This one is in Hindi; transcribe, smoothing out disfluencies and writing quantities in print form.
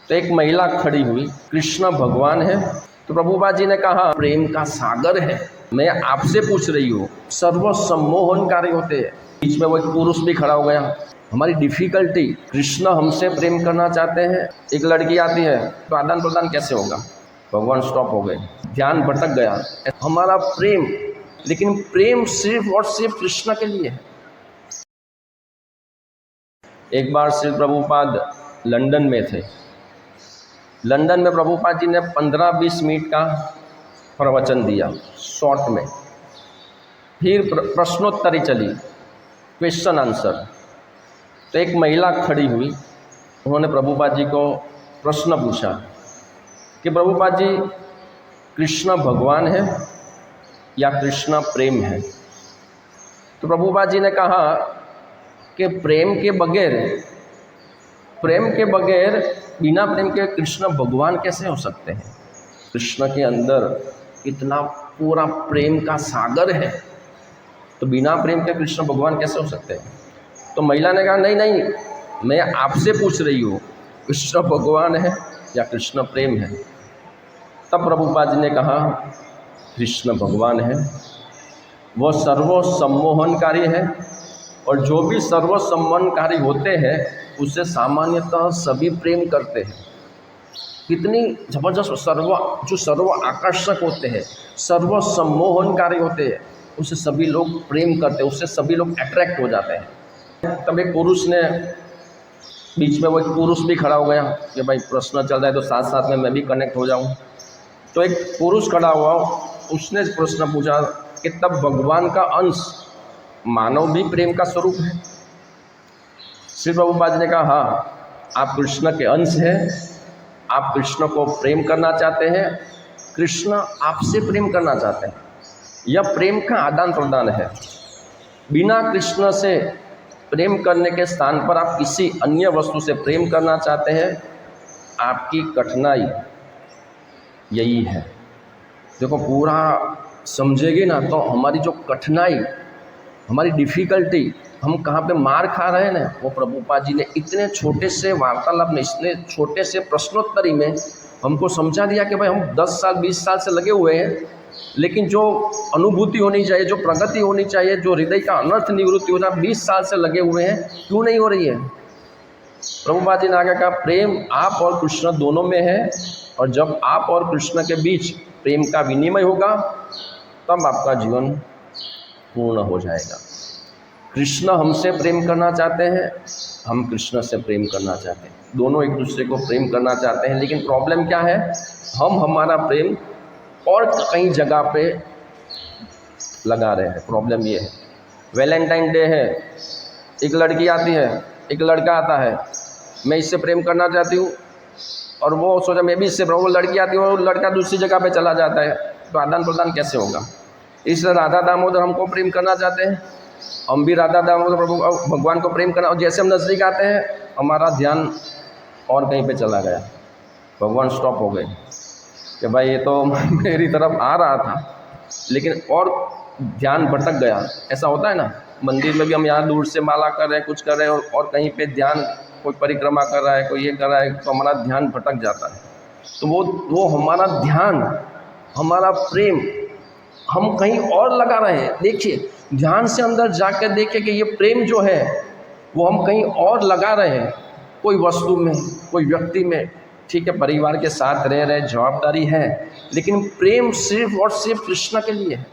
तो एक महिला खड़ी हुई, कृष्ण भगवान है। तो प्रभुपाद जी ने कहा प्रेम का सागर है, मैं आपसे पूछ रही हूँ, सर्व सम्मोहनकारी होते हैं। बीच में वो एक पुरुष भी खड़ा हो गया। हमारी डिफिकल्टी, कृष्ण हमसे प्रेम करना चाहते हैं, एक लड़की आती है, तो आदान प्रदान कैसे होगा? भगवान स्टॉप हो गए, ध्यान भटक गया। हमारा प्रेम, लेकिन प्रेम सिर्फ और सिर्फ कृष्ण के लिए है। एक बार श्री प्रभुपाद लंदन में थे। लंदन में प्रभुपाद जी ने 15-20 मिनट का प्रवचन दिया शॉर्ट में। फिर प्रश्नोत्तरी चली, क्वेश्चन आंसर। तो एक महिला खड़ी हुई, उन्होंने प्रभुपाद जी को प्रश्न पूछा कि प्रभुपाद जी, कृष्ण भगवान है या कृष्ण प्रेम है? तो प्रभुपाद जी ने कहा कि प्रेम के बगैर, बिना प्रेम के कृष्ण भगवान कैसे हो सकते हैं? कृष्ण के अंदर इतना पूरा प्रेम का सागर है, तो बिना प्रेम के कृष्ण भगवान कैसे हो सकते हैं? तो महिला ने कहा नहीं, मैं आपसे पूछ रही हूँ, कृष्ण भगवान है या कृष्ण प्रेम है? तब प्रभुपाद जी ने कहा कृष्ण भगवान है, वह सर्व सम्मोहनकारी है, और जो भी सर्व सम्मोहनकारी होते हैं उससे सामान्यतः सभी प्रेम करते हैं। कितनी जबरदस्त, सर्व आकर्षक होते हैं, सर्व सम्मोहनकारी होते हैं, उससे सभी लोग प्रेम करते हैं, उससे सभी लोग अट्रैक्ट हो जाते हैं। तब एक पुरुष ने, बीच में वो एक पुरुष भी खड़ा हो गया कि भाई प्रश्न चल रहा है तो साथ साथ में मैं भी कनेक्ट हो जाऊं। तो एक पुरुष खड़ा हुआ, उसने प्रश्न पूछा कि तब भगवान का अंश मानव भी प्रेम का स्वरूप है? श्री प्रभुपाद जी ने कहा हाँ, आप कृष्ण के अंश हैं, आप कृष्ण को प्रेम करना चाहते हैं, कृष्ण आपसे प्रेम करना चाहते हैं। यह प्रेम का आदान प्रदान है। बिना कृष्ण से प्रेम करने के स्थान पर आप किसी अन्य वस्तु से प्रेम करना चाहते हैं, आपकी कठिनाई यही है। देखो, पूरा समझेंगे ना तो हमारी जो कठिनाई, हमारी डिफ़िकल्टी, हम कहाँ पे मार खा रहे हैं ना, वो प्रभुपाद जी ने इतने छोटे से वार्तालाप में, इतने छोटे से प्रश्नोत्तरी में हमको समझा दिया कि भाई हम 10 साल 20 साल से लगे हुए हैं, लेकिन जो अनुभूति होनी चाहिए, जो प्रगति होनी चाहिए, जो हृदय का अनर्थ निवृत्ति होना, 20 साल से लगे हुए हैं, क्यों नहीं हो रही है? प्रभुपाद जी ने आगे कहा प्रेम आप और कृष्ण दोनों में है, और जब आप और कृष्ण के बीच प्रेम का विनिमय होगा तब आपका जीवन पूर्ण हो जाएगा। कृष्ण हमसे प्रेम करना चाहते हैं, हम कृष्ण से प्रेम करना चाहते हैं, दोनों एक दूसरे को प्रेम करना चाहते हैं। लेकिन प्रॉब्लम क्या है, हम हमारा प्रेम और कई जगह पे लगा रहे हैं। प्रॉब्लम ये है, वैलेंटाइन डे है, एक लड़की आती है, एक लड़का आता है, मैं इससे प्रेम करना चाहती हूँ, और वो सोचा मैं भी इससे, वो लड़की आती है और लड़का दूसरी जगह पे चला जाता है, तो आदान प्रदान कैसे होगा? इसलिए राधा दामोदर हमको प्रेम करना चाहते हैं, हम भी राधा दामोदर प्रभु भगवान को प्रेम करना, और जैसे हम नज़दीक आते हैं हमारा ध्यान और कहीं पे चला गया, भगवान स्टॉप हो गए कि भाई ये तो मेरी तरफ आ रहा था लेकिन और ध्यान भटक गया। ऐसा होता है ना, मंदिर में भी हम यहाँ दूर से माला कर रहे हैं, कुछ कर रहे हैं, और कहीं पे ध्यान, कोई परिक्रमा कर रहा है, कोई ये कर रहा है, तो हमारा ध्यान भटक जाता है। तो वो हमारा ध्यान, हमारा प्रेम हम कहीं और लगा रहे हैं। देखिए, ध्यान से अंदर जाकर देखिए कि ये प्रेम जो है वो हम कहीं और लगा रहे हैं, कोई वस्तु में, कोई व्यक्ति में। ठीक है, परिवार के साथ रह रहे, जवाबदारी है, लेकिन प्रेम सिर्फ और सिर्फ कृष्ण के लिए है।